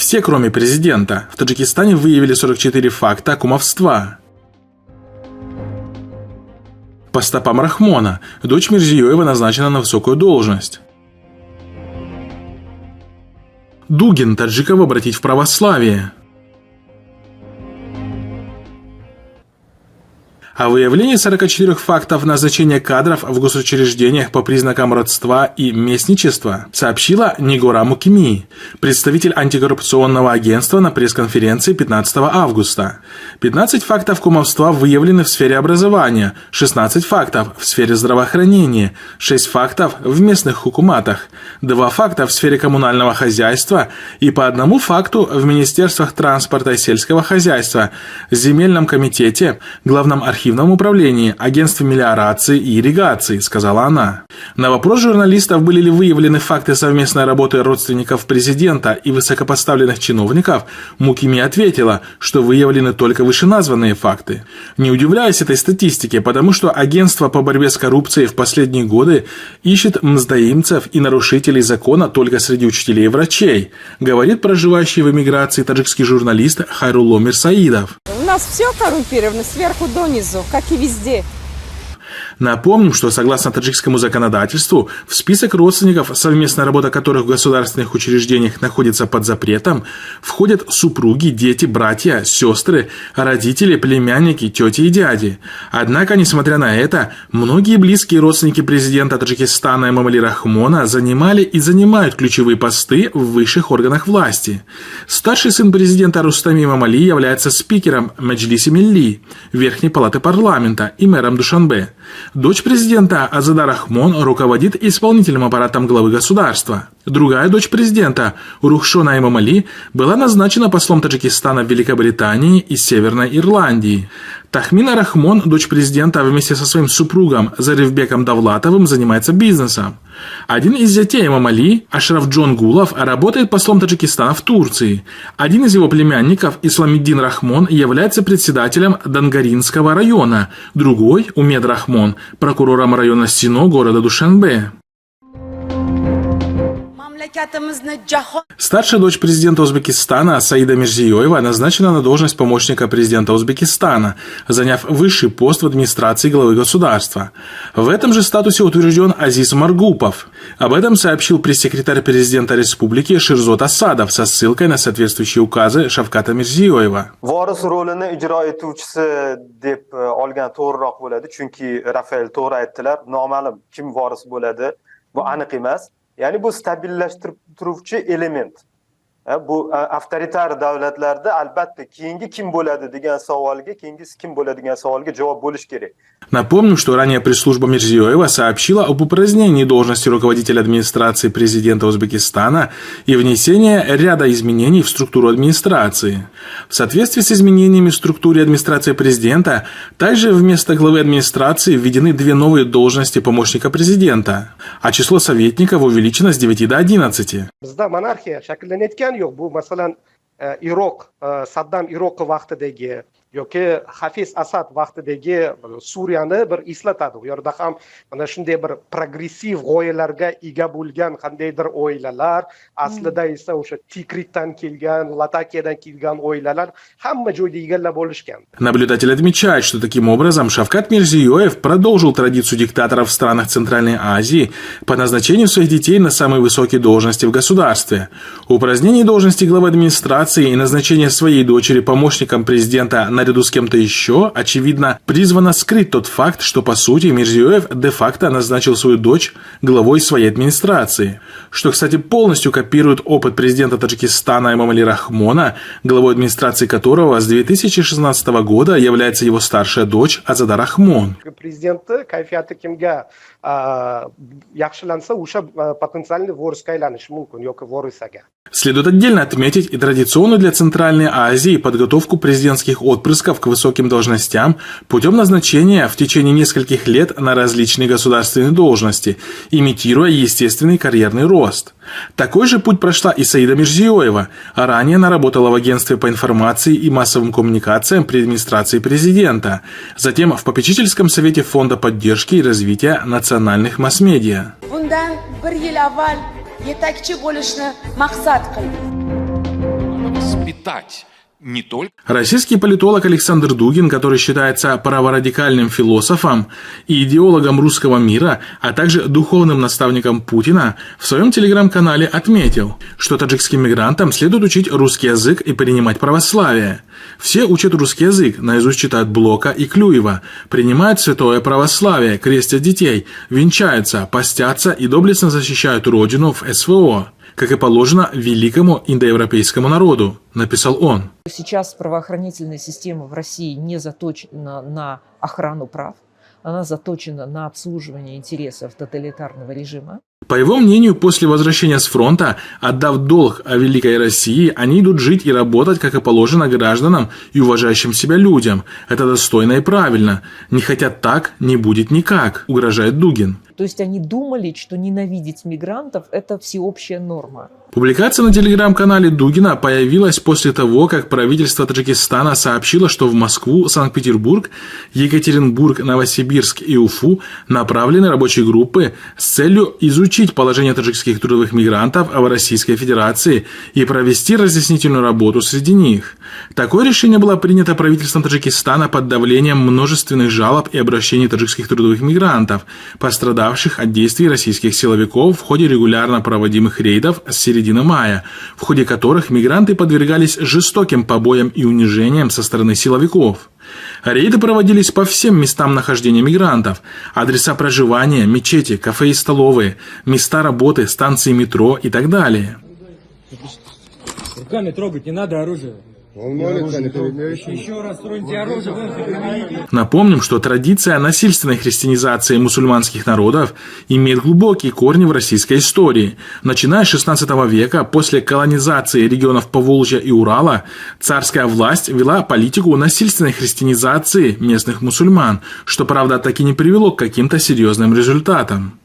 Все, кроме президента. В Таджикистане выявили 44 факта кумовства. По стопам Рахмона. Дочь Мирзиёева назначена на высокую должность. Дугин таджиков обратить в православие. О выявлении 44 фактов назначения кадров в госучреждениях по признакам родства и местничества сообщила Нигора Мукими, представитель антикоррупционного агентства на пресс-конференции 15 августа. 15 фактов кумовства выявлены в сфере образования, 16 фактов в сфере здравоохранения, 6 фактов в местных хукуматах, 2 факта в сфере коммунального хозяйства и по 1 факту в Министерствах транспорта и сельского хозяйства, Земельном комитете, Главном архивном управлении, Агентстве мелиорации и ирригации, сказала она. На вопрос журналистов, были ли выявлены факты совместной работы родственников президента и высокопоставленных чиновников, Мукими ответила, что выявлены только вышеназванные факты. Не удивляясь этой статистике, потому что агентство по борьбе с коррупцией в последние годы ищет мздоимцев и нарушителей закона только среди учителей и врачей, говорит проживающий в эмиграции таджикский журналист Хайрулло Мирсаидов. У нас все коррумпировано сверху донизу, как и везде. Напомним, что согласно таджикскому законодательству, в список родственников, совместная работа которых в государственных учреждениях находится под запретом, входят супруги, дети, братья, сестры, родители, племянники, тети и дяди. Однако, несмотря на это, многие близкие родственники президента Таджикистана Эмомали Рахмона занимали и занимают ключевые посты в высших органах власти. Старший сын президента Рустами Эмомали является спикером Меджлиси Милли, Верхней палаты парламента, и мэром Душанбе. Дочь президента Азада Рахмон руководит исполнительным аппаратом главы государства. Другая дочь президента, Рухшона Эмомали, была назначена послом Таджикистана в Великобритании и Северной Ирландии. Тахмина Рахмон, дочь президента, вместе со своим супругом Зарифбеком Давлатовым занимается бизнесом. Один из зятей Эмомали, Ашраф Джон Гулов, работает послом Таджикистана в Турции. Один из его племянников, Исламиддин Рахмон, является председателем Дангаринского района. Другой, Умед Рахмон, прокурором района Сино города Душанбе. Старшая дочь президента Узбекистана Саида Мирзиёева назначена на должность помощника президента Узбекистана, заняв высший пост в администрации главы государства. В этом же статусе утвержден Азиз Маргупов. Об этом сообщил пресс-секретарь президента республики Ширзот Асадов со ссылкой на соответствующие указы Шавката Мирзиёева. Voris rolini ijro etuvchisi deb olgan to'g'riroq bo'ladi, chunki Rafael to'g'ri aytdilar, noma'lum kim voris bo'ladi, bu aniq emas. Ya'ni bu stabillaştiruvchi element. Bu avtoritar davlatlarda albatta keyingi kim bo'ladi degan savolga, keyingisi kim bo'ladi degan savolga javob bo'lish kerak. Напомню, что ранее пресс-служба Мирзиёева сообщила об упразднении должности руководителя администрации президента Узбекистана и внесении ряда изменений в структуру администрации. В соответствии с изменениями в структуре администрации президента, также вместо главы администрации введены 2 новые должности помощника президента, а число советников увеличено с 9 до 11. Bu masalan Iroq, Saddam Iroq vaqtidagi yoki Hafiz Asad vaqtidagi Suriyani bir eslatadi. U yerda ham mana shunday bir progressiv g'oyalarga ega bo'lgan qandaydir oilalar, aslida esa o'sha Tikrikdan kelgan, Latakiyadan kelgan oilalar hamma joyda egallab olishgan. Наблюдатель отмечает, что таким образом Шавкат Мирзиёев продолжил традицию диктаторов в странах Центральной Азии по назначению своих детей на самые высокие должности в государстве. Упразднение должности главы администрации и назначение своей дочери помощником президента наряду с кем-то еще, очевидно, призвано скрыть тот факт, что, по сути, Мирзиёев де-факто назначил свою дочь главой своей администрации, что, кстати, полностью копирует опыт президента Таджикистана Эмомали Рахмона, главой администрации которого с 2016 года является его старшая дочь Азада Рахмон. Президенты kayfiyati kimga yaxshilansa o'sha потенциальный vorisga aylanishi mumkin yoki vorisaga. Следует отдельно отметить и традиционную для Центральной Азии подготовку президентских отпрысков к высоким должностям путем назначения в течение нескольких лет на различные государственные должности, имитируя естественный карьерный рост. Такой же путь прошла и Саида Мирзиёева. Ранее она работала в агентстве по информации и массовым коммуникациям при администрации президента, затем в попечительском совете Фонда поддержки и развития национальных масс-медиа. Bundan bir yil avval yetakchi bo'lishni maqsad qildim. воспитать не только... Российский политолог Александр Дугин, который считается праворадикальным философом и идеологом русского мира, а также духовным наставником Путина, в своем телеграм-канале отметил, что таджикским мигрантам следует учить русский язык и принимать православие. Все учат русский язык, наизусть читают Блока и Клюева, принимают святое православие, крестят детей, венчаются, постятся и доблестно защищают родину в СВО, как и положено великому индоевропейскому народу, написал он. Сейчас правоохранительная система в России не заточена на охрану прав, она заточена на обслуживание интересов тоталитарного режима. По его мнению, после возвращения с фронта, отдав долг о великой России, они идут жить и работать, как и положено гражданам и уважающим себя людям. Это достойно и правильно. Не хотят так, не будет никак, угрожает Дугин. То есть они думали, что ненавидеть мигрантов – это всеобщая норма. Публикация на телеграм-канале Дугина появилась после того, как правительство Таджикистана сообщило, что в Москву, Санкт-Петербург, Екатеринбург, Новосибирск и Уфу направлены рабочие группы с целью изучить положение таджикских трудовых мигрантов в Российской Федерации и провести разъяснительную работу среди них. Такое решение было принято правительством Таджикистана под давлением множественных жалоб и обращений таджикских трудовых мигрантов, пострадавших от действий российских силовиков в ходе регулярно проводимых рейдов с середины мая, в ходе которых мигранты подвергались жестоким побоям и унижениям со стороны силовиков. Рейды проводились по всем местам нахождения мигрантов: адреса проживания, мечети, кафе и столовые, места работы, станции метро и так далее. Руками трогать не надо оружие. Еще раз троньте оружие. Напомним, что традиция насильственной христианизации мусульманских народов имеет глубокие корни в российской истории. Начиная с XVI века, после колонизации регионов Поволжья и Урала, царская власть вела политику насильственной христианизации местных мусульман, что, правда, так и не привело к каким-то серьезным результатам.